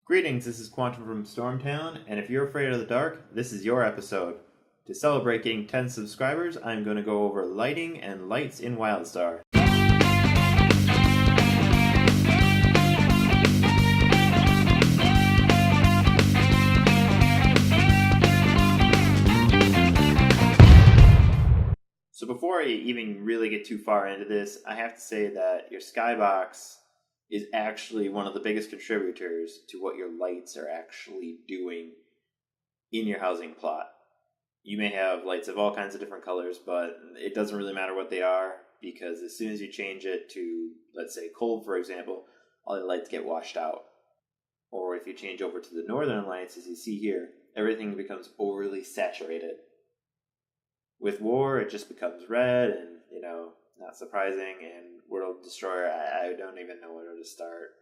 Greetings, this is Quantum from Stormtown, and if you're afraid of the dark, this is your episode. To celebrate getting 10 subscribers, I'm going to go over lighting and lights in Wildstar. So before I even really get too far into this, I have to say that your skybox is actually one of the biggest contributors to what your lights are actually doing in your housing plot. You may have lights of all kinds of different colors, but it doesn't really matter what they are, because as soon as you change it to, let's say, cold, for example, all the lights get washed out. Or if you change over to the northern lights, as you see here, everything becomes overly saturated. With war, it just becomes red and, not surprising, and World Destroyer, I don't even know where to start.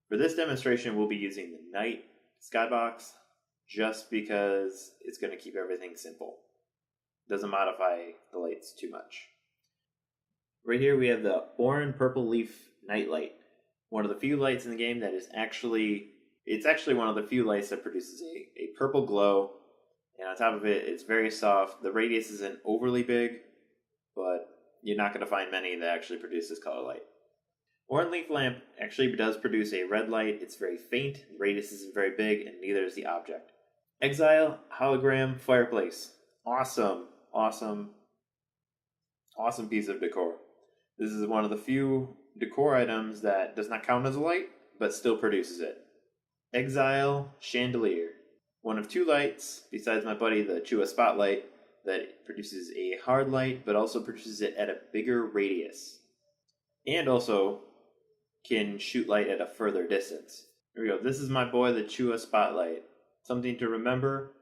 For this demonstration, we'll be using the night skybox, just because it's going to keep everything simple. Doesn't modify the lights too much. Right here we have the orange purple leaf nightlight. One of the few lights in the game that is actually one of the few lights that produces a purple glow. And on top of it, it's very soft. The radius isn't overly big, but you're not going to find many that actually produce this color light. Orange leaf lamp actually does produce a red light. It's very faint, the radius isn't very big, and neither is the object. Exile hologram fireplace. Awesome piece of decor. This is one of the few decor items that does not count as a light, but still produces it. Exile chandelier. One of two lights, besides my buddy the Chua Spotlight, that produces a hard light, but also produces it at a bigger radius. And also can shoot light at a further distance. Here we go. This is my boy the Chua Spotlight. Something to remember,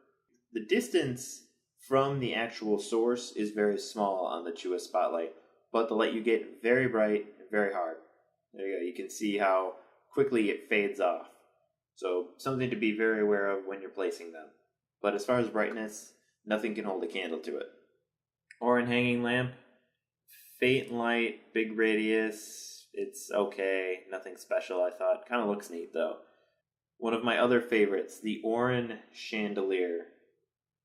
the distance from the actual source is very small on the Chua Spotlight, but the light you get very bright and very hard. There you go. You can see how quickly it fades off. So something to be very aware of when you're placing them. But as far as brightness, nothing can hold a candle to it. Orange hanging lamp, faint light, big radius. It's okay, nothing special I thought. Kind of looks neat though. One of my other favorites, the orange chandelier.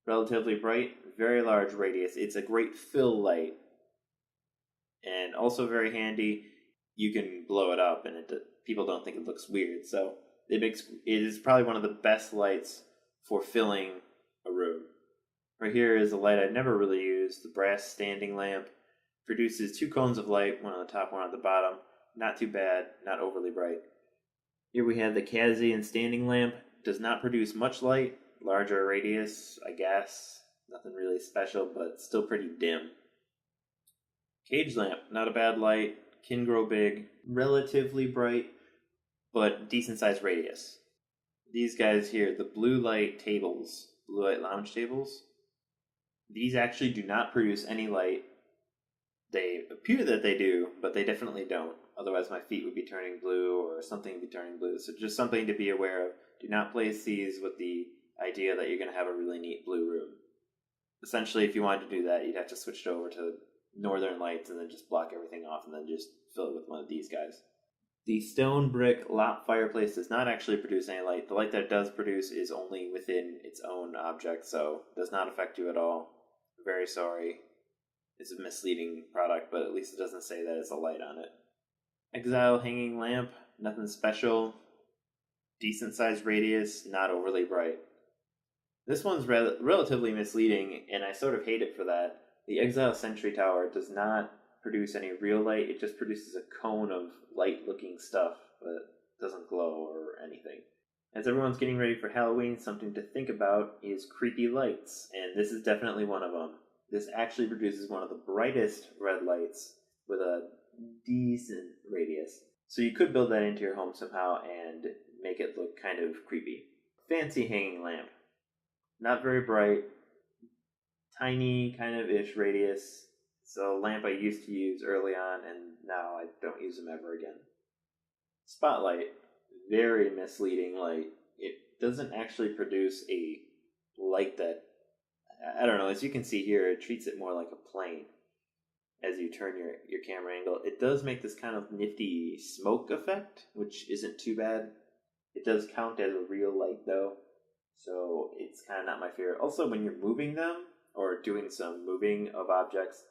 Relatively bright, very large radius. It's a great fill light. And also very handy. You can blow it up and people don't think it looks weird. So it is probably one of the best lights for filling a room. Right here is a light I've never really used, the brass standing lamp. Produces two cones of light, one on the top, one on the bottom. Not too bad, not overly bright. Here we have the Kazian standing lamp. Does not produce much light, larger radius, I guess. Nothing really special, but still pretty dim. Cage lamp, not a bad light, can grow big, relatively bright, but decent sized radius. These guys here, the blue light lounge tables, these actually do not produce any light. They appear that they do, but they definitely don't. Otherwise my feet would be turning blue or something would be turning blue. So just something to be aware of. Do not place these with the idea that you're going to have a really neat blue room. Essentially, if you wanted to do that, you'd have to switch it over to northern lights and then just block everything off and then just fill it with one of these guys. The stone brick lop fireplace does not actually produce any light. The light that it does produce is only within its own object, so it does not affect you at all. Very sorry. It's a misleading product, but at least it doesn't say that it's a light on it. Exile hanging lamp, nothing special. Decent sized radius, not overly bright. This one's relatively misleading, and I sort of hate it for that. The Exile Sentry Tower does not produce any real light. It just produces a cone of light-looking stuff, but doesn't glow or anything. As everyone's getting ready for Halloween, something to think about is creepy lights, and this is definitely one of them. This actually produces one of the brightest red lights with a decent radius. So you could build that into your home somehow and make it look kind of creepy. Fancy hanging lamp. Not very bright. Tiny kind of ish radius. It's a lamp I used to use early on and now I don't use them ever again. Spotlight. Very misleading light. It doesn't actually produce a light that, I don't know, as you can see here, it treats it more like a plane. As you turn your camera angle, it does make this kind of nifty smoke effect, which isn't too bad. It does count as a real light though, so it's kind of not my favorite. Also, when you're moving them or doing some moving of objects,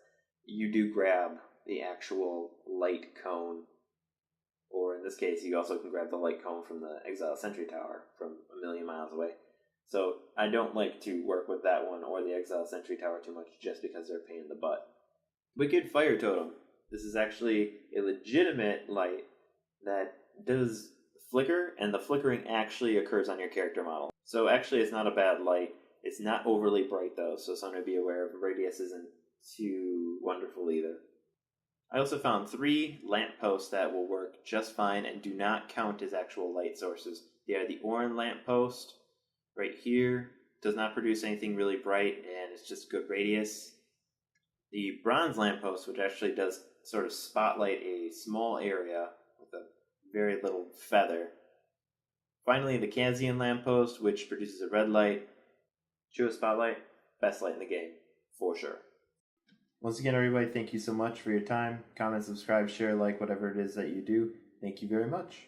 you do grab the actual light cone, or in this case, you also can grab the light cone from the Exile Sentry Tower from a million miles away. So I don't like to work with that one or the Exile Sentry Tower too much just because they're a pain in the butt. Wicked Fire Totem. This is actually a legitimate light that does flicker, and the flickering actually occurs on your character model. So actually it's not a bad light. It's not overly bright though, so something to be aware of. Radius isn't too wonderful either. I also found 3 lampposts that will work just fine and do not count as actual light sources. They are the Oran lamppost right here. Does not produce anything really bright, and it's just good radius. The bronze lamppost, which actually does sort of spotlight a small area with a very little feather. Finally, the Kazian lamppost, which produces a red light. True spotlight, best light in the game, for sure. Once again, everybody, thank you so much for your time. Comment, subscribe, share, like, whatever it is that you do. Thank you very much.